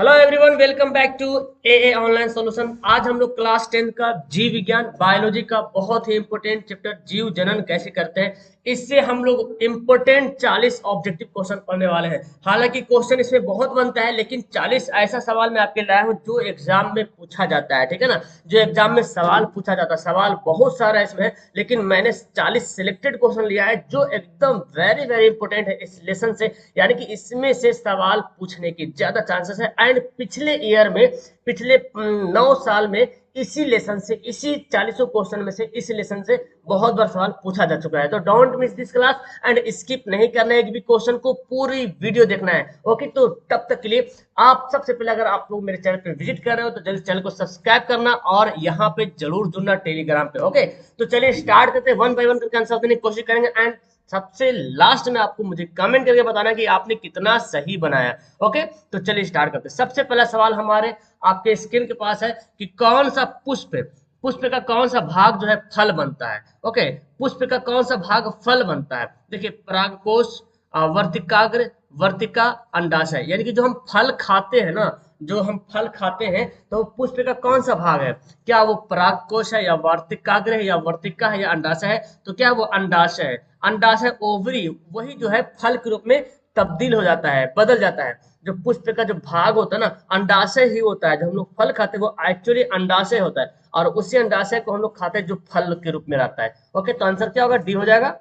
Hello everyone, welcome back to a online solution. आज हम लोग क्लास 10 का जीव विज्ञान बायोलॉजी का बहुत ही इंपॉर्टेंट चैप्टर जीव जनन कैसे करते हैं, इससे हम लोग इंपॉर्टेंट 40 ऑब्जेक्टिव क्वेश्चन पढ़ने वाले हैं। हालांकि क्वेश्चन इसमें बहुत बनता है, लेकिन 40 ऐसा सवाल मैं आपके लाया हूं जो एग्जाम में पूछा जाता है। ठीक है ना, जो एग्जाम में सवाल पूछा जाता है। सवाल बहुत सारा इसमें है, लेकिन मैंने 40 सिलेक्टेड क्वेश्चन लिया है जो एकदम वेरी वेरी इंपॉर्टेंट है इस लेसन से। यानी कि इसमें से सवाल पूछने की ज्यादा चांसेस है। एंड पिछले ईयर में, पिछले 9 साल में इसी लेसन से, इसी 40 क्वेश्चन में से, इस लेसन से बहुत बार सवाल पूछा जा चुका है। तो don't miss this class and skip नहीं करना है कि भी क्वेश्चन को पूरी वीडियो देखना है। ओके, तो तब तक के लिए आप सबसे पहले अगर आप लोग मेरे चैनल पे विजिट कर रहे हो तो जल्दी चैनल को सब्सक्राइब करना और यहाँ पे जरूर जुड़ना टेलीग्राम पे। ओके, तो चलिए स्टार्ट करते हैं। वन बाय वन करके आंसर देने की कोशिश करेंगे एंड सबसे लास्ट में आपको मुझे कमेंट करके बताना कि आपने कितना सही बनाया। ओके, तो चलिए स्टार्ट करते हैं। सबसे पहला सवाल हमारे आपके स्क्रीन के पास है कि कौन सा पुष्प, पुष्प का कौन सा भाग जो है फल बनता है। ओके, पुष्प का कौन सा भाग फल बनता है। देखिए, परागकोश, वर्तिकाग्र, वर्तिका, अंडाशय। यानी कि जो हम फल खाते हैं ना, जो हम फल खाते हैं, तो पुष्प का कौन सा भाग है। क्या वो परागकोश है, या वर्तिकाग्र है, या वर्तिका है, या अंडाशय है। तो क्या वो अंडाशय है। अंडाशय ओवरी, वही जो है फल के रूप में तब्दील हो जाता है, बदल जाता है। जो पुष्प का जो भाग होता है ना, अंडाशय ही होता है। जो हम लोग फल खाते हैं वो एक्चुअली अंडाशय होता है, और उसी अंडाशय को हम लोग खाते हैं जो फल के रूप में रहता है। ओके, तो आंसर क्या होगा, डी हो जाएगा।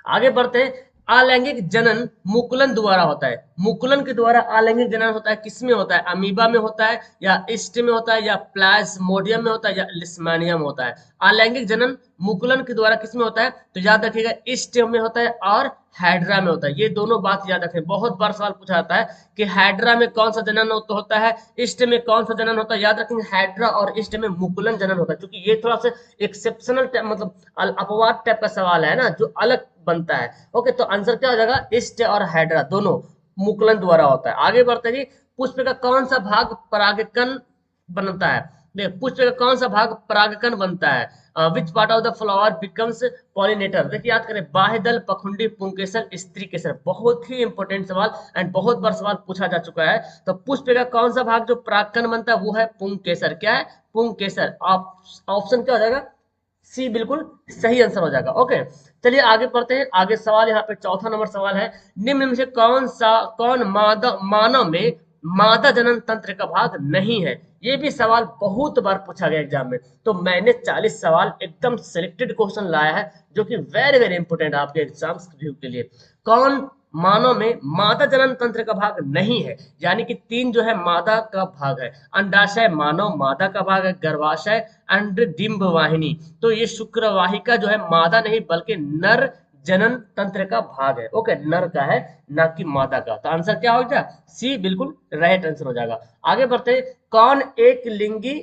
आगे बढ़ते हैं। अलैंगिक जनन मुकुलन द्वारा होता है। मुकुलन के द्वारा अलैंगिक जनन होता है, किसमें होता है। अमीबा में होता है, या ईस्ट में होता है, या प्लाज्मोडियम में होता है, या लिस्मानियम में होता है। अलैंगिक जनन मुकुलन के द्वारा किसमें होता है, तो याद रखिएगा ईस्ट में होता है और हाइड्रा में होता है। ये दोनों बात याद रखें, बहुत बार सवाल पूछा जाता है कि हाइड्रा में कौन सा जनन होता है, ईस्ट में कौन सा जनन होता है। याद रखेंगे हाइड्रा और ईस्ट में मुकुलन जनन होता है, क्योंकि ये थोड़ा सा एक्सेप्शनल मतलब अपवाद टाइप का सवाल है ना, जो अलग बनता है। ओके, तो आंसर क्या हो जाएगा, ईस्ट और हाइड्रा दोनों मुकुलन द्वारा होता है। आगे बढ़ते हैं। पुष्प का कौन सा भाग परागकण बनता है। देखिए, पुष्प का कौन सा भाग परागकण बनता है। Which part of the flower becomes pollinator. देखिए, याद करें, बाह्य दल, पखुंडी, पुंकेसर, स्त्री केसर। बहुत ही इंपॉर्टेंट सवाल एंड बहुत बार सवाल पूछा जा चुका है। तो पुष्प का कौन सा भाग जो परागकण बनता है वो है पुंकेसर। क्या है, पुंकेसर। ऑप्शन क्या हो जाएगा, सी बिल्कुल सही आंसर हो जाएगा। ओके, चलिए आगे बढ़ते हैं। आगे सवाल यहाँ पे चौथा नंबर सवाल है, निम्न में से कौन मानव में मादा जनन तंत्र का भाग नहीं है। ये भी सवाल बहुत बार पूछा गया एग्जाम में, तो मैंने 40 सवाल एकदम सिलेक्टेड क्वेश्चन लाया है जो कि वेरी वेरी इंपॉर्टेंट आपके एग्जाम्स के लिए। कौन मानव में मादा जनन तंत्र का भाग नहीं है। यानी कि तीन जो है मादा का भाग है। अंडाशय मानव मादा का भाग है, गर्भाशय एंड डिंब वाहिनी। तो ये शुक्रवाहिका जो है मादा नहीं बल्कि नर जनन तंत्र का भाग है। ओके, नर का है, ना कि मादा का। तो आंसर क्या हो जाएगा, सी बिल्कुल राइट आंसर हो जाएगा। आगे बढ़ते हैं। कौन एक लिंगी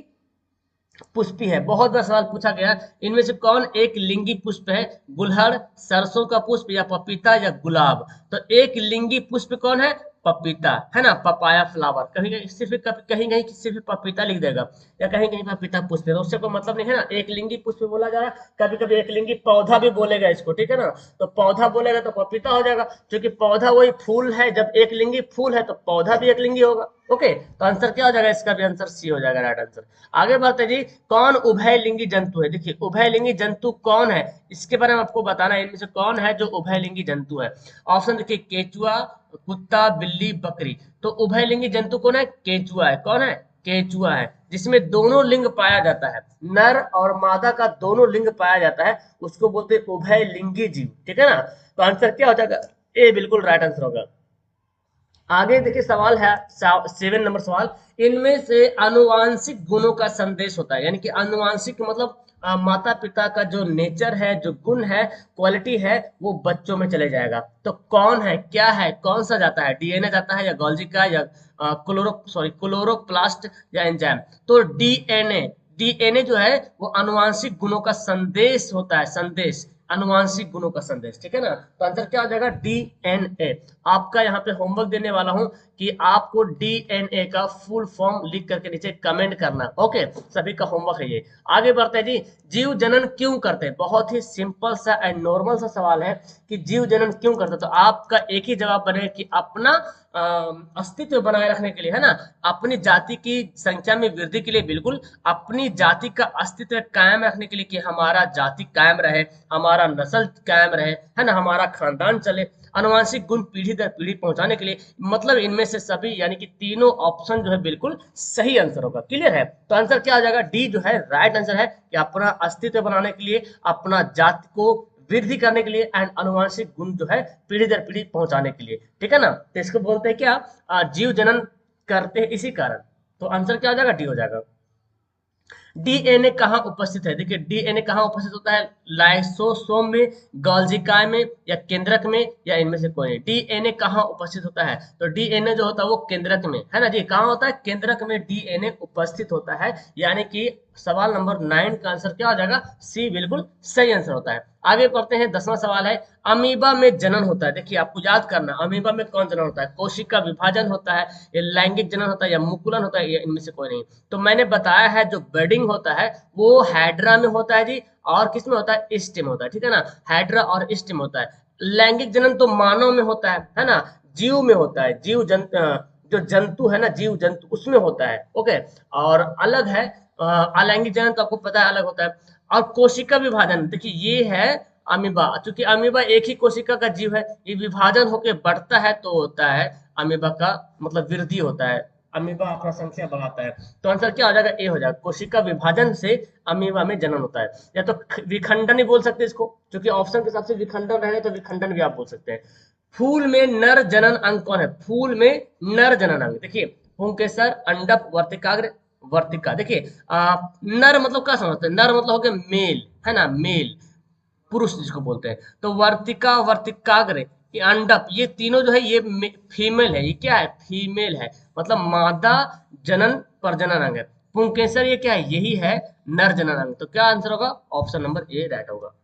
पुष्पी है। बहुत बार सवाल पूछा गया, इनमें से कौन एक लिंगी पुष्प है। गुलहड़, सरसों का पुष्प, या पपीता, या गुलाब। तो एक लिंगी पुष्प कौन है, पपीता है ना, पपाया फ्लावर। कहीं कहीं सिर्फ कहीं कहीं सिर्फ पपीता लिख देगा, या कहीं कहीं पपीता पुष्प है, तो उससे कोई मतलब नहीं है ना। एक लिंगी पुष्प बोला जा रहा है, कभी कभी एक लिंगी पौधा भी बोलेगा इसको। ठीक है ना, तो पौधा बोलेगा तो पपीता हो जाएगा, क्योंकि पौधा वही फूल है। जब एक लिंगी फूल है तो पौधा भी एक लिंगी होगा। ओके, तो आंसर क्या हो जाएगा, इसका भी आंसर सी हो जाएगा, राइट आंसर। आगे बढ़ते जी। कौन उभयलिंगी जंतु है। देखिए, उभयलिंगी जंतु कौन है, इसके बारे में आपको बताना है। इनमें से कौन है जो उभयलिंगी जंतु है। ऑप्शन देखिए, केचुआ, कुत्ता, बिल्ली, बकरी। तो उभयलिंगी जंतु कौन है, केचुआ है। कौन है, केचुआ है, जिसमें दोनों लिंग पाया जाता है, नर और मादा का दोनों लिंग पाया जाता है, उसको बोलते हैं उभयलिंगी जीव। ठीक है ना, तो आंसर क्या हो जाएगा, ए बिल्कुल राइट आंसर होगा। आगे देखिए, सवाल है 7 नंबर सवाल। इनमें से अनुवांशिक गुणों का संदेश होता है। यानी कि अनुवांशिक मतलब माता पिता का जो नेचर है, जो गुण है, क्वालिटी है, वो बच्चों में चले जाएगा। तो कौन है, क्या है, कौन सा जाता है, डीएनए जाता है, या गोल्जी का, या क्लोरोप्लास्ट, या एंजाइम। तो डीएनए, डीएनए जो है वो अनुवांशिक गुणों का संदेश होता है, संदेश, अनुवांशिक गुणों का संदेश। ठीक है ना, तो आंसर क्या हो जाएगा, डीएनए। आपका यहाँ पे होमवर्क देने वाला हूं कि आपको डीएनए का फुल फॉर्म लिख करके नीचे कमेंट करना। ओके, सभी का होमवर्क है ये। आगे बढ़ते हैं जी। जीव जनन क्यों करते हैं। बहुत ही सिंपल सा एंड नॉर्मल सा सवाल है कि जीव जनन क्यों करते हैं। तो आपका एक ही जवाब बनेगा कि अपना अस्तित्व बनाए रखने के लिए, है ना, अपनी जाति की संख्या में वृद्धि के लिए, बिल्कुल अपनी जाति का अस्तित्व कायम रखने के लिए कि हमारा जाति कायम रहे, हमारा नस्ल कायम रहे, है ना, हमारा खानदान चले, अनुवांशिक गुण पीढ़ी दर पीढ़ी पहुंचाने के लिए, मतलब इनमें से सभी यानी कि तीनों ऑप्शन जो है बिल्कुल सही आंसर होगा। क्लियर है? तो आंसर क्या आ जाएगा? डी जो है राइट आंसर है कि अपना अस्तित्व बनाने के लिए, अपना जाति को वृद्धि करने के लिए एंड अनुवांशिक गुण जो है पीढ़ी दर पीढ़ी पहुंचाने के लिए। ठीक है ना? तो इसको बोलते हैं क्या? जीव जनन करते हैं इसी कारण। तो आंसर क्या हो जाएगा? डी हो जाएगा। डीएनए कहाँ उपस्थित है? देखिए डीएनए कहाँ उपस्थित होता है? लाइसोसोम में, गोल्जिकाय में, या केंद्रक में, या इनमें से कोई नहीं। डीएनए कहाँ उपस्थित होता है? तो डीएनए जो होता है वो केंद्रक में, है ना जी। कहाँ होता है? केंद्रक में डीएनए उपस्थित होता है, यानी कि सवाल नंबर 9 का आंसर क्या हो जाएगा? सी बिल्कुल सही आंसर होता है। आगे पढ़ते हैं। 10वां सवाल है, अमीबा में जनन होता है। देखिए आपको याद करना, अमीबा में कौन जनन होता है? कोशिका विभाजन होता है, या लैंगिक जनन होता है, या मुकुलन होता है, या इनमें से कोई नहीं। तो मैंने बताया है जो बेडिंग होता है वो हाइड्रा में होता है जी, और किस में होता है? स्टेम होता है। ठीक है ना? हाइड्रा और स्टेम होता है। लैंगिक जनन तो मानव में होता है ना, जीव में होता है, जीव जो जंतु है ना, जीव जंतु, उसमें होता है। ओके, और अलग है अलैंगिक जनन, तो आपको पता है अलग होता है। और कोशिका विभाजन, देखिए ये है अमीबा, क्योंकि अमीबा एक ही कोशिका का जीव है, ये विभाजन होकर बढ़ता है तो होता है अमीबा का मतलब वृद्धि होता है, अमीबा अपना संख्या बढ़ाता है। तो आंसर क्या हो जाएगा? ए हो जाएगा। कोशिका विभाजन से अमीबा में जनन होता है, या तो विखंडन ही बोल सकते हैं इसको, क्योंकि ऑप्शन के हिसाब से विखंडन रहे तो विखंडन भी आप बोल सकते हैं। फूल में नर जनन अंग कौन है? फूल में नर जनन अंग, देखिए पुंकेसर, अंडक, वर्तिकाग्र, वर्तिका। देखिए नर मतलब क्या समझते हैं? नर मतलब हो गया मेल, है ना, मेल, पुरुष जिसको बोलते हैं। तो वर्तिका, वर्तिकाग्र, ये अंडक, ये तीनों जो है ये फीमेल है। ये क्या है? फीमेल है, मतलब मादा जनन प्रजनन अंग है। पुंकेसर ये क्या है? यही है नर जनन अंग। तो क्या आंसर होगा? ऑप्शन नंबर ए राइट होगा।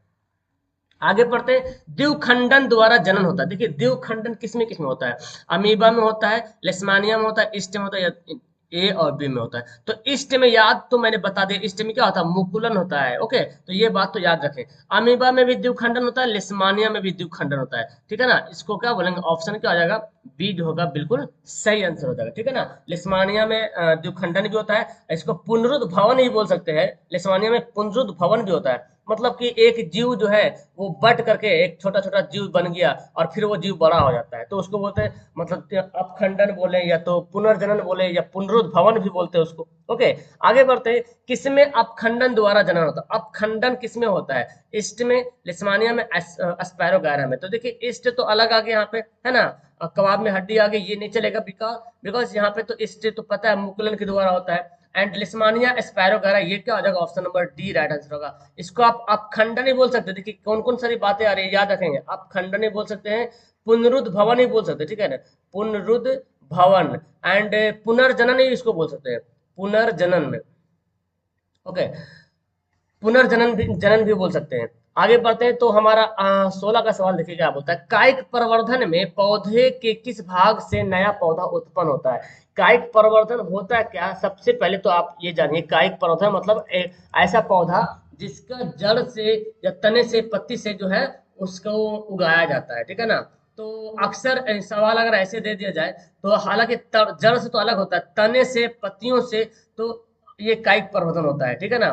आगे पढ़ते हैं। द्विखंडन द्वारा जनन होता है। देखिए द्विखंडन किसमें किसमें होता है? अमीबा में होता है, लेशमानिया में होता है, ईस्ट में होता है, या ए और बी में होता है। तो ईस्ट में याद तो मैंने बता दिया, ईस्ट में क्या होता है? मुकुलन होता है। ओके, तो ये बात तो याद रखें। अमीबा में भी द्विखंडन होता है, लेशमानिया में भी द्विखंडन होता है। ठीक है ना? इसको क्या बोलेंगे? ऑप्शन क्या हो जाएगा? बी जो होगा बिल्कुल सही आंसर हो जाएगा। ठीक है ना? लिस्मानिया में द्विखंडन भी होता है, इसको पुनरुद्भवन ही बोल सकते हैं। लिस्मानिया में पुनरुद्भवन भी होता है, मतलब कि एक जीव जो है वो बट करके एक छोटा छोटा जीव बन गया और फिर वो जीव बड़ा हो जाता है, तो उसको बोलते हैं, मतलब अपखंडन बोले या तो पुनर्जनन बोले या पुनरुद्भवन भी बोलते हैं उसको। ओके, आगे बढ़ते हैं। किसमें अपखंडन द्वारा जनन होता है? अपखंडन किसमें होता है? ईस्ट में, लिस्मानिया में, एस्पैरोगायरा में। तो देखिए ईस्ट तो अलग आ गया यहाँ पे, है ना, कबाब में हड्डी आ गई, ये नहीं चलेगा, बिकॉज बिकॉज यहाँ पे तो ईस्ट तो पता है मुकुलन के द्वारा होता है। एंड लिस्मानिया एस्पैरोगायरा, ये क्या हो जाएगा? Option number D right answer होगा। इसको आप अपखंडन ही बोल सकते हैं। देखिए कौन कौन सारी बातें आ रही है याद रखेंगे। अपखंडन ही बोल सकते हैं, पुनरुद्भवन ही बोल सकते हैं, ठीक है ना, पुनरुद्भवन। एंड पुनर्जनन ही इसको बोल सकते हैं, पुनर्जनन। ओके, पुनर्जनन भी, जनन भी बोल सकते हैं। आगे बढ़ते हैं। तो हमारा 16 का सवाल देखिए क्या बोलता है। कायिक प्रवर्धन में पौधे के किस भाग से नया पौधा उत्पन्न होता है? कायिक प्रवर्धन होता है क्या? सबसे पहले तो आप ये जानिए, कायिक प्रवर्धन मतलब ऐसा पौधा जिसका जड़ से या तने से, पत्ती से जो है उसको उगाया जाता है। ठीक है ना? तो अक्सर सवाल अगर ऐसे दे दिया जाए तो हालांकि जड़ से तो अलग होता है, तने से, पत्तियों से, तो ये कायिक प्रवर्धन होता है। ठीक है ना?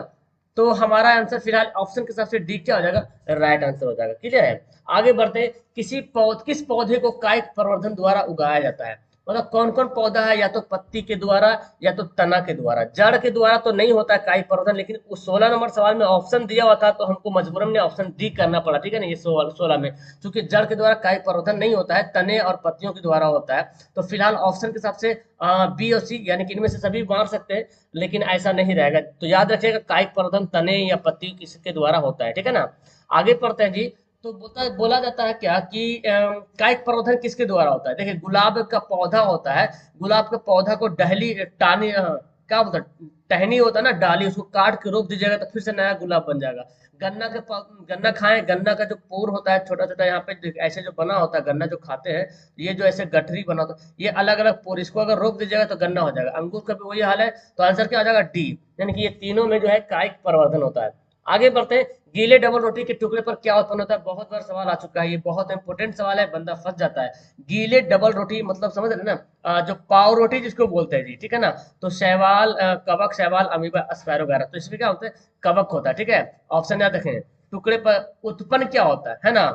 तो हमारा आंसर फिलहाल ऑप्शन के हिसाब से डी क्या हो जाएगा? राइट आंसर हो जाएगा। क्लियर है? आगे बढ़ते, किस पौधे को कायिक प्रवर्धन द्वारा उगाया जाता है? मतलब कौन कौन पौधा है? या तो पत्ती के द्वारा या तो तना के द्वारा। जड़ के द्वारा तो नहीं होता है कायिक प्रवर्धन, लेकिन उस 16 नंबर सवाल में ऑप्शन दिया हुआ था तो हमको मजबूरन ने ऑप्शन डी करना पड़ा। ठीक है ना? ये 16 में चूंकि जड़ के द्वारा कायिक प्रवर्धन नहीं होता है, तने और पत्तियों के द्वारा होता है, तो फिलहाल ऑप्शन के हिसाब से बी और सी यानी कि इनमें से सभी मार सकते हैं, लेकिन ऐसा नहीं रहेगा। तो याद रखिएगा कायिक प्रवर्धन तने या पत्ती किसके द्वारा होता है। ठीक है ना? आगे पढ़ते हैं जी। तो बोला जाता है क्या कि कायिक प्रवर्धन किसके द्वारा होता है? देखिए गुलाब का पौधा होता है, गुलाब के पौधा को डहली टानी क्या बोलता है, टहनी होता है ना, डाली, उसको काट के रोप दीजिएगा तो फिर से नया गुलाब बन जाएगा। गन्ना खाएं, गन्ना का जो पोर होता है छोटा छोटा, यहाँ पे ऐसे जो बना होता है गन्ना जो खाते हैं, ये जो ऐसे गठरी बना होता है, ये अलग अलग पोर, इसको अगर रोक दीजिएगा तो गन्ना हो जाएगा। अंगूर का भी वही हाल है। तो आंसर क्या हो जाएगा? डी, यानी कि ये तीनों में जो है कायिक प्रवर्धन होता है। आगे बढ़ते हैं, गीले डबल रोटी के टुकड़े पर क्या उत्पन्न होता है? बहुत बार सवाल आ चुका है, ये बहुत इंपॉर्टेंट सवाल है, बंदा फंस जाता है। गीले डबल रोटी मतलब समझ रहे हैं ना, जो पाव रोटी जिसको बोलते हैं जी, ठीक है ना। तो शैवाल, कवक, शैवाल, अमीबा, स्पैरो वगैरह, तो इसमें क्या होता है? कवक होता है, ठीक है। ऑप्शन याद रखें। टुकड़े पर उत्पन्न क्या होता है ना।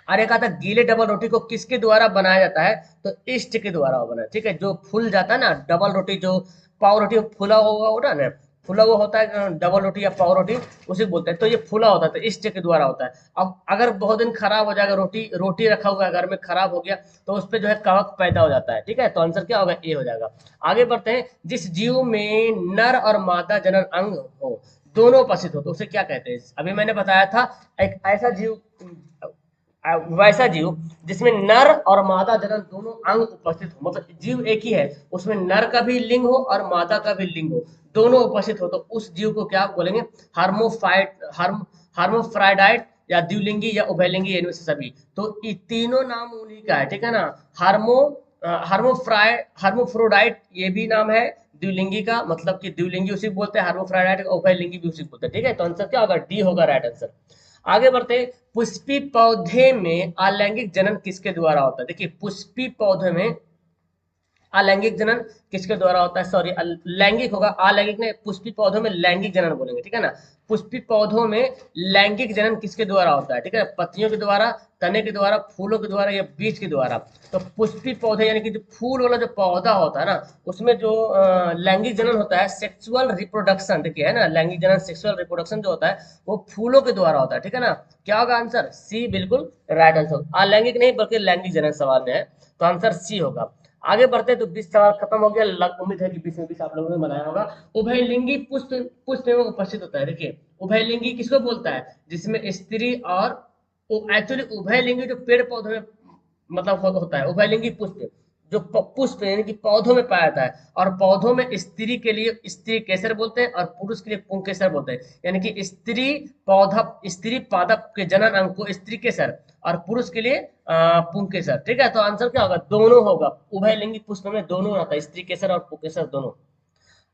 अरे कहा था गीले डबल रोटी को किसके द्वारा बनाया जाता है? तो ईस्ट के द्वारा बना है, ठीक है। जो फूल जाता है ना डबल रोटी, जो पाव रोटी फूला हुआ होता है ना, फूला हुआ होता है डबल रोटी या पाव रोटी, उसे बोलते हैं। तो ये फूला होता है, तो ईस्ट के द्वारा होता है। अब अगर बहुत दिन खराब हो जाएगा, रोटी रोटी रखा हुआ है घर में, खराब हो गया, तो उस पर जो है कवक पैदा हो जाता है, ठीक है। तो आंसर क्या होगा? ए हो जाएगा। आगे बढ़ते हैं, जिस जीव में नर और मादा जनन अंग हो, दोनों उपस्थित हो, तो उसे क्या कहते हैं? अभी मैंने बताया था, एक ऐसा जीव, वैसा जीव जिसमें नर और मादा जनन दोनों अंग उपस्थित हो, मतलब जीव एक ही है, उसमें नर का भी लिंग हो और मादा का भी लिंग हो, दोनों उपस्थित हो, तो उस जीव को क्या बोलेंगे? हार्मोफ्राइडाइट या द्विलिंगी या उभयलिंगी, इनमें से सभी। तो ये तीनों नाम उन्हीं का है, ठीक है ना। हार्मोफ्रोडाइट ये भी नाम है द्विलिंगी का, मतलब कि द्विलिंगी उसी को बोलते हैं, हार्मोफ्राइडाइट उभयलिंगी भी उसी को बोलते हैं, ठीक है। तो आंसर क्या होगा? डी होगा राइट आंसर। आगे बढ़ते हैं, पुष्पी पौधे में अलैंगिक जनन किसके द्वारा होता है? देखिए, पुष्पी पौधे में अलैंगिक जनन किसके द्वारा होता है? सॉरी, लैंगिक होगा, अलैंगिक नहीं, पुष्पी पौधों में लैंगिक जनन बोलेंगे, ठीक है ना। पुष्पी पौधों में लैंगिक जनन किसके द्वारा होता है? ठीक है, पत्तियों के द्वारा, तने के द्वारा, फूलों के द्वारा या बीज के द्वारा। तो पुष्पी पौधे यानी कि जो फूल वाला जो पौधा होता है ना, उसमें जो लैंगिक जनन होता है, सेक्सुअल रिप्रोडक्शन, देखिए है ना, लैंगिक जनन सेक्सुअल रिप्रोडक्शन जो होता है वो फूलों के द्वारा होता है, ठीक है ना। क्या होगा आंसर? सी बिल्कुल राइट आंसर। अलैंगिक नहीं बल्कि लैंगिक जनन सवाल में है, तो आंसर सी होगा। आगे बढ़ते हैं, तो 20 सवाल खत्म हो गया, उम्मीद है कि 20 में 20 आप लोगों ने बनाया होगा। उभयलिंगी पुष्प पुष्प में उपस्थित होता है। देखिए, उभयलिंगी किसको बोलता है? जिसमें स्त्री और, एक्चुअली उभयलिंगी जो पेड़ पौधों में मतलब होता है, उभयलिंगी पुष्प जो पुष्प यानी कि पौधों में पाया जाता है, और पौधों में स्त्री के लिए स्त्री केसर बोलते हैं और पुरुष के लिए पुंकेसर बोलते हैं। यानी कि स्त्री पादप के जनन अंग को स्त्री केसर और पुरुष के लिए पुंकेसर, ठीक है। तो आंसर क्या होगा? दोनों होगा, उभयलिंगी पुष्प में दोनों आता है, स्त्री केसर और पुंकेसर दोनों।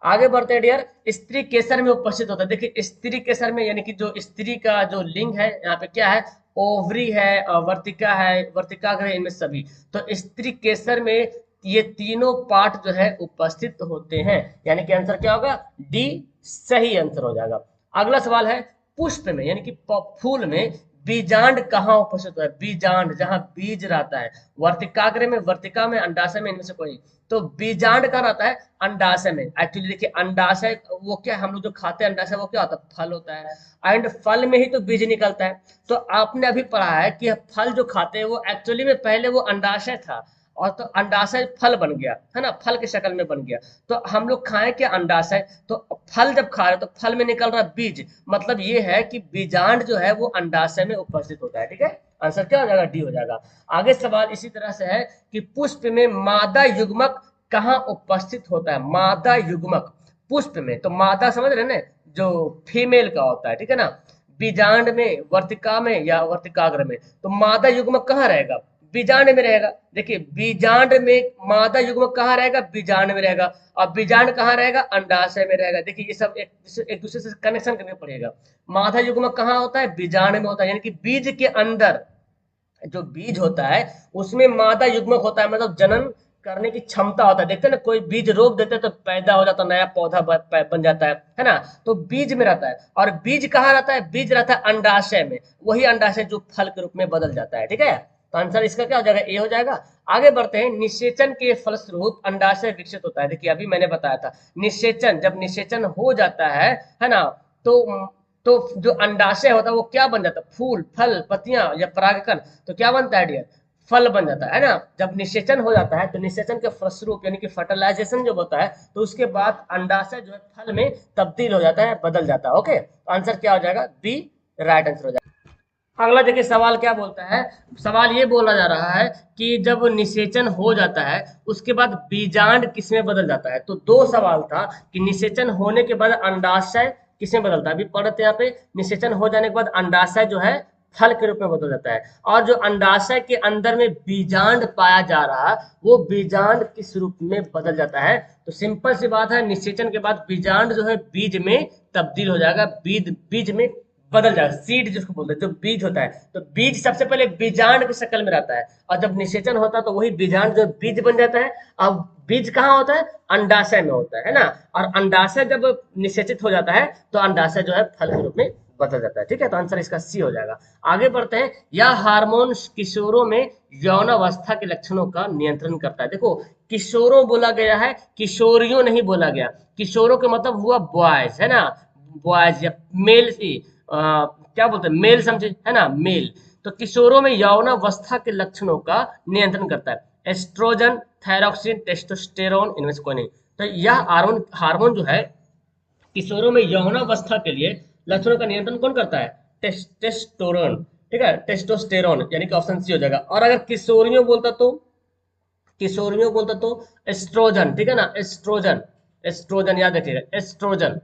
आगे बढ़ते हैं डियर, स्त्री केसर में उपस्थित होता है। देखिए, स्त्री केसर में यानी कि जो स्त्री का जो लिंग है, यहाँ पे क्या है? ओवरी है, वर्तिका है, वर्तिकाग्र, इनमें सभी। तो स्त्री केसर में ये तीनों पार्ट जो है उपस्थित होते हैं, यानी कि आंसर क्या होगा? डी सही आंसर हो जाएगा। अगला सवाल है, पुष्प में यानी कि फूल में बीजांड कहाँ उपस्थित होता है? बीजांड जहां बीज रहता है, वर्तिकाग्र में, वर्तिका में, अंडाशय में, इनमें से कोई। तो बीजांड कहाँ रहता है? अंडाशय में। एक्चुअली देखिए, अंडाशय वो क्या, हम लोग जो खाते हैं अंडाशय, वो क्या होता है? फल होता है, एंड फल में ही तो बीज निकलता है। तो आपने अभी पढ़ा है कि फल जो खाते हैं वो एक्चुअली में पहले वो अंडाशय था, और तो अंडाशय फल बन गया है ना, फल के शक्ल में बन गया। तो हम लोग खाएं क्या? अंडाशय। तो फल जब खा रहे तो फल में निकल रहा बीज, मतलब ये है कि बीजांड जो है वो अंडाशय में उपस्थित होता है, ठीक है। आंसर क्या हो जाएगा? डी हो जाएगा। आगे सवाल इसी तरह से है कि पुष्प में मादा युग्मक कहाँ उपस्थित होता है? मादा युग्मक पुष्प में, तो मादा समझ रहे ना, जो फीमेल का होता है, ठीक है ना। बीजांड में, वर्तिका में या वर्तिकाग्र में, तो मादा युग्मक कहाँ रहेगा? बीजांड में रहेगा। देखिए, बीजांड में मादा युग्मक कहाँ रहेगा? बीजांड में रहेगा। और बीजांड कहाँ रहेगा? अंडाशय में रहेगा। देखिए, ये सब एक दूसरे से कनेक्शन करना पड़ेगा। मादा युग्मक कहाँ होता है? बीजांड में होता है, यानी कि बीज के अंदर जो बीज होता है उसमें मादा युग्मक होता है, मतलब जनन करने की क्षमता होता है। देखते हैं ना, कोई बीज रोप देते हैं तो पैदा हो जाता है, नया पौधा बन जाता है ना। तो बीज में रहता है, और बीज कहाँ रहता है? बीज रहता है अंडाशय में, वही अंडाशय जो फल के रूप में बदल जाता है, ठीक है। तो आंसर इसका क्या हो जाएगा? ए हो जाएगा। आगे बढ़ते हैं, निषेचन के फलस्वरूप अंडाशय विकसित होता है। देखिए, अभी मैंने बताया था, निषेचन, जब निषेचन हो जाता है ना, तो तो जो अंडाशय होता है वो क्या बन जाता है? फूल, फल, पत्तियां या परागकण। तो क्या बनता है डियर? फल बन जाता है ना। जब निषेचन हो जाता है तो निषेचन के फलस्वरूप यानी कि फर्टिलाइजेशन जब होता है, तो उसके बाद अंडाशय जो है फल में तब्दील हो जाता है, बदल जाता है। ओके, आंसर क्या हो जाएगा? बी राइट आंसर हो जाएगा। अगला देखिए सवाल क्या बोलता है। सवाल ये बोला जा रहा है कि जब निषेचन हो जाता है उसके बाद बीजांड किसमें बदल जाता है। तो दो सवाल था कि निषेचन होने के बाद अंडाशय किसमें बदलता है। अभी पढ़ते हैं यहाँ पे, निषेचन हो जाने के बाद अंडाशय जो है फल के रूप में बदल जाता है। और जो अंडाशय के अंदर में बीजांड पाया जा रहा है वो बीजांड किस रूप में बदल जाता है? तो सिंपल सी बात है, निषेचन के बाद बीजांड जो है बीज में तब्दील हो जाएगा, बीज में बदल जाएगा, सीड जिसको बोलते हैं, जो बीज होता है। तो बीज सबसे पहले बीजांड की शक्ल में रहता है, और जब निषेचन होता है तो वही बीजांड जो बीज बन जाता है। अब बीज कहाँ होता है? अंडाशय में होता है ना। और अंडाशय जब निषेचित हो जाता है तो अंडाशय जो है फल के रूप में बदल जाता है। ठीक है, तो आंसर इसका सी हो जाएगा। आगे बढ़ते हैं। यह हार्मोन किशोरों में यौनावस्था के लक्षणों का नियंत्रण करता है। देखो, किशोरों बोला गया है, किशोरियों नहीं बोला गया। किशोरों का मतलब हुआ बॉयज, है ना, बॉयज या मेल से क्या बोलते हैं, मेल, समझे, है ना, मेल। तो किशोरों में यौनावस्था के लक्षणों का नियंत्रण करता है एस्ट्रोजन, थायरॉक्सिन, टेस्टोस्टेरोन, इनमें से कोई नहीं। तो यह हार्मोन जो है किशोरों में यौनावस्था के लिए लक्षणों का नियंत्रण कौन करता है? टेस्टोस्टेरोन। ठीक है, टेस्टोस्टेरोन, यानी कि ऑप्शन सी हो जाएगा। और अगर किशोरियों बोलता तो एस्ट्रोजन। ठीक है ना, एस्ट्रोजन, एस्ट्रोजन याद रखिएगा, एस्ट्रोजन,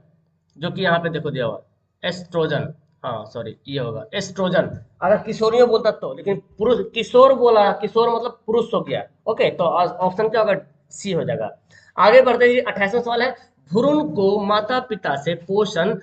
जो कि यहाँ पे देखो दिया हुआ एस्ट्रोजन, हाँ सॉरी ये होगा एस्ट्रोजन अगर किशोरियों बोलता तो। लेकिन पुरुष किशोर बोला, किशोर मतलब पुरुष हो गया। ओके, तो ऑप्शन क्या होगा? सी हो जाएगा। आगे बढ़ते हैं, 28वां सवाल है। भ्रूण को माता पिता से पोषण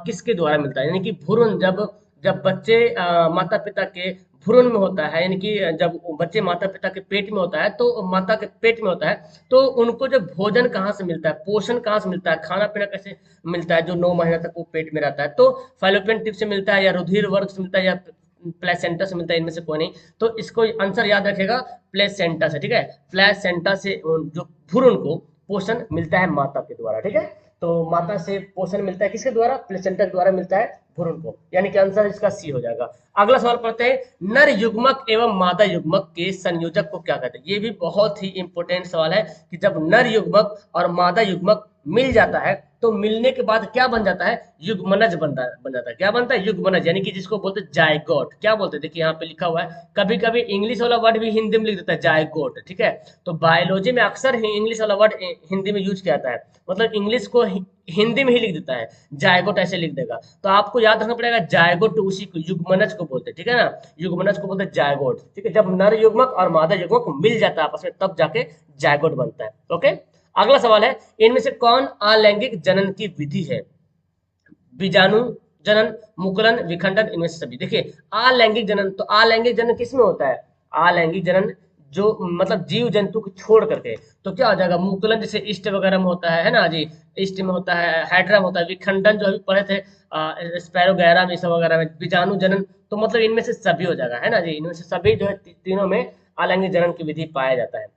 किसके द्वारा मिलता है? यानी कि भ्रूण जब जब बच्चे माता पिता के भ्रूण में होता है, यानी कि जब बच्चे माता पिता के पेट में होता है, तो माता के पेट में होता है, तो उनको जो भोजन कहाँ से मिलता है, पोषण कहाँ से मिलता है, खाना पीना कैसे मिलता है, जो 9 महीना तक वो पेट में रहता है? तो फैलोपियन ट्यूब से मिलता है, या रुधिर वर्ग से मिलता है, या प्लेसेंटा से मिलता है, इनमें से कोई नहीं। तो इसको आंसर याद रखेगा, प्लेसेंटा से। ठीक है, प्लेसेंटा से जो भ्रूण को पोषण मिलता है माता के द्वारा। ठीक है, तो माता से पोषण मिलता है किसके द्वारा? प्लेसेंटा के द्वारा मिलता है भ्रूण को, यानी कि आंसर इसका सी हो जाएगा। अगला सवाल पढ़ते हैं। नर युग्मक एवं मादा युग्मक के संयोजक को क्या कहते हैं? ये भी बहुत ही इंपॉर्टेंट सवाल है कि जब नर युग्मक और मादा युग्मक मिल जाता है तो मिलने के बाद क्या बन जाता है? युग्मनज बन जाता है। क्या बनता है? युग्मनज, यानी कि जिसको बोलते हैं जायगोट। क्या बोलते हैं? देखिए यहाँ पे लिखा हुआ है, कभी कभी इंग्लिश वाला वर्ड भी हिंदी में लिख देता है जायगोट। ठीक है, तो बायोलॉजी में अक्सर ही इंग्लिश वाला वर्ड हिंदी में यूज किया जाता है, मतलब इंग्लिश को हिंदी में ही लिख देता है, जायगोट ऐसे लिख देगा। तो आपको याद रखना पड़ेगा, जायगोट उसी को युग्मनज को बोलते हैं। ठीक है ना, युग्मनज को बोलते हैं जायगोट। ठीक है, जब नर युग्मक और मादा युग्मक मिल जाता है आपस में तब जाके जायगोट बनता है। ओके, अगला सवाल है। इनमें से कौन अलैंगिक जनन की विधि है? बीजाणु जनन, मुकुलन, विखंडन, इनमें से सभी। देखिए, अलैंगिक जनन, तो अलैंगिक जनन किस में होता है? अलैंगिक जनन जो मतलब जीव जंतु को छोड़ करके, तो क्या हो जाएगा? मुकुलन जैसे ईस्ट वगैरह में होता है ना जी, ईस्ट में होता है, हाइड्रा में होता है। विखंडन जो अभी पढ़े थे स्पैरोगैरा में, सब वगैरह में। बीजाणु जनन तो मतलब इनमें से सभी हो जाएगा, है ना जी, इनमें से सभी जो है तीनों में अलैंगिक जनन की विधि पाया जाता है।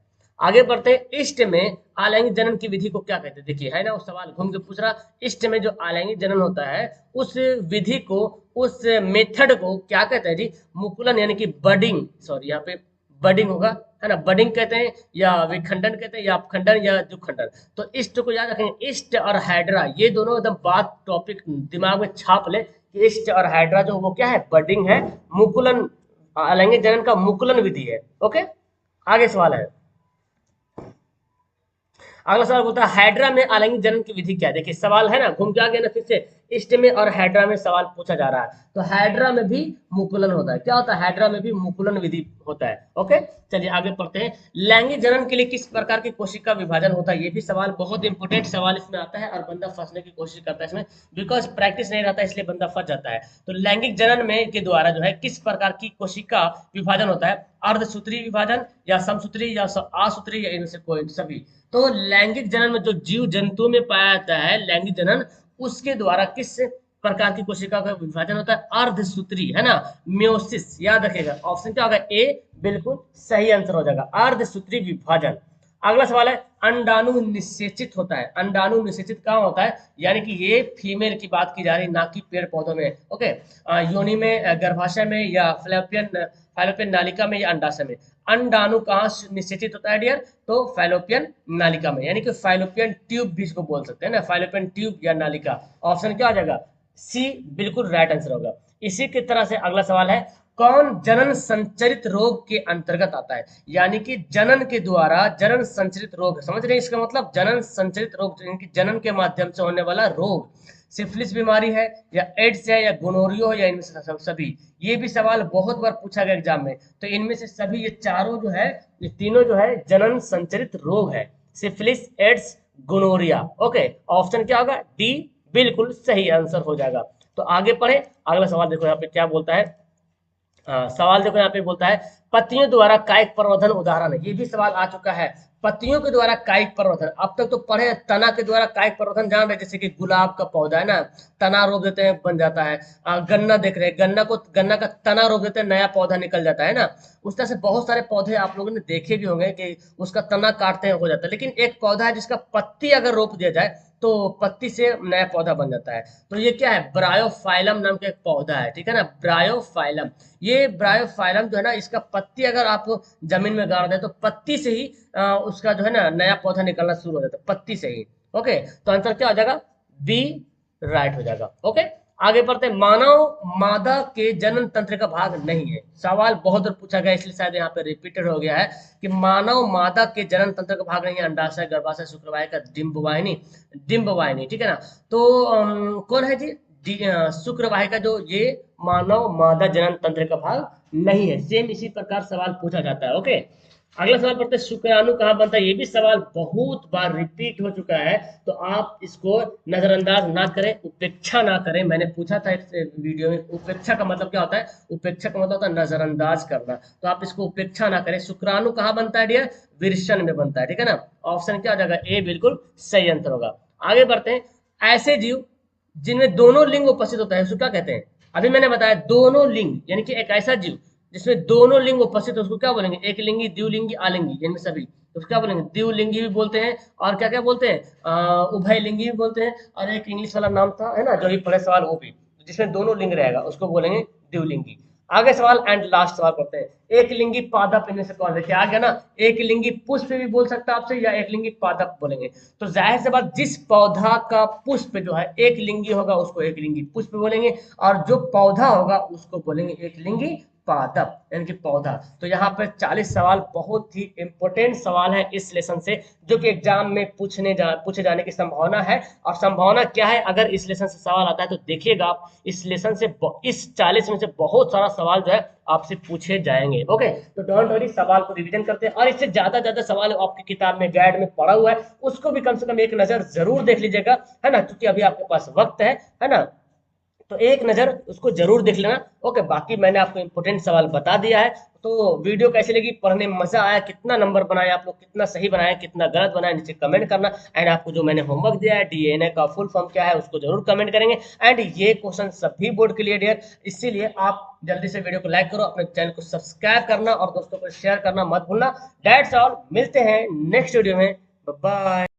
आगे बढ़ते हैं। इष्ट में अलैंगिक जनन की विधि को क्या कहते हैं? देखिए, है ना, वो सवाल घूम के पूछ रहा। इष्ट में जो अलैंगिक जनन होता है उस विधि को, उस मेथड को क्या कहते हैं जी? मुकुलन, यानी कि बडिंग, सॉरी यहाँ पे बडिंग होगा, है ना, बडिंग कहते हैं, या विखंडन कहते हैं, या अपखंडन, या दुखंडन। तो इष्ट को याद रखेंगे, इष्ट और हाइड्रा ये दोनों एकदम बात टॉपिक दिमाग में छाप ले कि इष्ट और हाइड्रा जो वो क्या है? बडिंग है। मुकुलन अलैंगिक जनन का मुकुलन विधि है। ओके, आगे सवाल है। अगला सवाल बोलता है, हाइड्रा में अलैंगिक जनन की विधि क्या है? देखिए सवाल है ना, घूम के आ गया ना, फिर से इष्ट में और हाइड्रा में सवाल पूछा जा रहा है। तो हाइड्रा में भी मुकुलन होता है। क्या होता है? हाइड्रा में भी मुकुलन विधि होता है। ओके, चलिए आगे पढ़ते हैं। लैंगिक जनन के लिए किस प्रकार की कोशिका विभाजन होता है? ये भी सवाल बहुत इंपॉर्टेंट सवाल इसमें आता है, और बंदा फंसने की कोशिश करता है इसमें, बिकॉज प्रैक्टिस नहीं रहता है, इसलिए बंदा फंस जाता है। तो लैंगिक जनन में के द्वारा जो है किस प्रकार की कोशिका विभाजन होता है? अर्धसूत्री विभाजन, या समसूत्री, या असूत्री, या इनमें से कोई सभी। तो लैंगिक जनन में जो जीव जंतु में पाया जाता है लैंगिक जनन, उसके द्वारा किस प्रकार की कोशिका का विभाजन होता है? अर्धसूत्री, है ना, म्योसिस। याद रखेगा, ऑप्शन क्या होगा? ए बिल्कुल सही आंसर हो जाएगा, अर्धसूत्री विभाजन। अगला सवाल है। अंडाणु निषेचित होता है। अंडाणु निषेचित कहाँ होता है? यानी कि ये फीमेल की बात की जा रही, ना कि पेड़ पौधों में। ओके, योनि में, गर्भाशय में, या फैलोपियन नालिका में, या अंडाशय में। अंडाणु कहाँ निषेचित होता है डियर? तो फैलोपियन नालिका में, यानी कि फैलोपियन ट्यूब भी इसको बोल सकते हैं ना, फैलोपियन ट्यूब या नालिका। ऑप्शन क्या आ जाएगा? सी बिल्कुल राइट आंसर होगा। इसी की तरह से अगला सवाल है। कौन जनन संचरित रोग के अंतर्गत आता है? यानी कि जनन के द्वारा जनन संचरित रोग, समझ रहे हैं इसका मतलब? जनन संचरित रोग यानी कि जनन के माध्यम से होने वाला रोग सिफिलिस बीमारी है या एड्स है या गोनोरियो है या इनमें से सभी। ये भी सवाल बहुत बार पूछा गया एग्जाम में। तो इनमें से सभी ये चारों जो है, ये तीनों जो है जनन संचरित रोग है, syphilis, AIDS, gonorrhoea. Okay, option क्या होगा? डी बिल्कुल सही आंसर हो जाएगा। तो आगे पढ़े, अगला सवाल देखो यहाँ पे क्या बोलता है। सवाल देखो यहाँ पे बोलता है पत्तियों द्वारा कायिक प्रवर्धन उदाहरण है। ये भी सवाल आ चुका है, पत्तियों के द्वारा कायिक प्रवर्धन। अब तक तो पढ़े तना के द्वारा कायिक प्रवर्धन जान रहे, जैसे कि गुलाब का पौधा है ना, तना रोप देते हैं बन जाता है। गन्ना देख रहे हैं, गन्ना का तना रोप देते हैं, नया पौधा निकल जाता है ना। उस तरह से बहुत सारे पौधे आप लोगों ने देखे भी होंगे कि उसका तना काटते हैं हो जाता है। लेकिन एक पौधा है जिसका पत्ती अगर रोप दिया जाए तो पत्ती से नया पौधा बन जाता है। तो ये क्या है? ब्रायोफाइलम नाम का एक पौधा है, ठीक है ना, ब्रायोफाइलम। ये ब्रायोफाइलम जो है ना, इसका पत्ती अगर आप जमीन में गाड़ दें तो पत्ती से ही उसका जो है ना नया पौधा निकलना शुरू हो जाता है, पत्ती से ही। ओके, तो आंसर क्या हो जाएगा? बी राइट हो जाएगा। ओके, आगे बढ़ते हैं। मानव मादा के जनन तंत्र का भाग नहीं है। सवाल बहुत बार पूछा गया, इसलिए शायद यहाँ पे रिपीटेड हो गया है कि मानव मादा के जनन तंत्र का भाग नहीं है। अंडाशय, गर्भाशय, शुक्रवाहिका, डिंबवाहिनी, डिंबवाहिनी, ठीक है ना। तो कौन है जी? शुक्रवाहिका जो ये मानव मादा जनन तंत्र का भाग नहीं है। सेम इसी प्रकार सवाल पूछा जाता है। ओके, अगला सवाल पढ़ते हैं, शुक्राणु कहाँ बनता है। ये भी सवाल बहुत बार रिपीट हो चुका है, तो आप इसको नजरअंदाज ना करें, उपेक्षा ना करें। मैंने पूछा था इस वीडियो में, उपेक्षा का मतलब क्या होता है? उपेक्षा का मतलब होता है नजरअंदाज करना। तो आप इसको उपेक्षा ना करें। शुक्राणु कहाँ बनता है डियर? विरसन में बनता है, ठीक है ना। ऑप्शन क्या हो जाएगा? ए बिल्कुल सही आंसर होगा। आगे बढ़ते हैं। ऐसे जीव जिनमें दोनों लिंग उपस्थित होता है उसको क्या कहते हैं? अभी मैंने बताया दोनों लिंग, यानी कि एक ऐसा जीव जिसमें दोनों लिंग उपस्थित है उसको क्या बोलेंगे? एक लिंगी, द्विलिंगी, आलिंगी, इनमें सभी उसको क्या बोलेंगे? द्विलिंगी भी बोलते हैं, और क्या क्या बोलते हैं? उभय लिंगी भी बोलते हैं। और एक इंग्लिश वाला नाम था है ना, जो ही पढ़े सवाल, वो भी जिसमें दोनों लिंग रहेगा उसको बोलेंगे द्विलिंगी। आगे सवाल एंड लास्ट सवाल करते हैं। एक लिंगी पादप इनमें से कौन? देखिए आ गया ना, एक लिंगी पुष्प भी बोल सकता है आपसे, या एक लिंगी पादप बोलेंगे। तो जाहिर सी बात, जिस पौधा का पुष्प जो है एक लिंगी होगा उसको एक लिंगी पुष्प बोलेंगे, और जो पौधा होगा उसको बोलेंगे एक लिंगी पादप, यानी कि पौधा। तो यहाँ पर 40 सवाल बहुत ही इंपॉर्टेंट सवाल है इस लेसन से, जो कि एग्जाम में पूछे जाने की संभावना है। और संभावना क्या है? अगर इस लेसन से सवाल आता है तो देखिएगा आप, इस लेसन से इस 40 में से बहुत सारा सवाल जो है आपसे पूछे जाएंगे। ओके, तो डोंट वरी, सवाल को रिवीजन करते हैं, और इससे ज्यादा सवाल आपकी किताब में गाइड में पड़ा हुआ है, उसको भी कम से कम एक नजर जरूर देख लीजिएगा, है ना, क्योंकि अभी आपके पास वक्त है ना। तो एक नजर उसको जरूर देख लेना। ओके, बाकी मैंने आपको इंपोर्टेंट सवाल बता दिया है। तो वीडियो कैसी लगी, पढ़ने में मजा आया, कितना नंबर बनाए आप लोग, कितना सही बनाए, कितना गलत बनाए, नीचे कमेंट करना। एंड आपको जो मैंने होमवर्क दिया है डीएनए का फुल फॉर्म क्या है उसको जरूर कमेंट करेंगे। एंड ये क्वेश्चन सभी बोर्ड के लिए डियर, इसीलिए आप जल्दी से वीडियो को लाइक करो, अपने चैनल को सब्सक्राइब करना और दोस्तों को शेयर करना मत भूलना। दैट्स ऑल, मिलते हैं नेक्स्ट वीडियो में। Bye bye.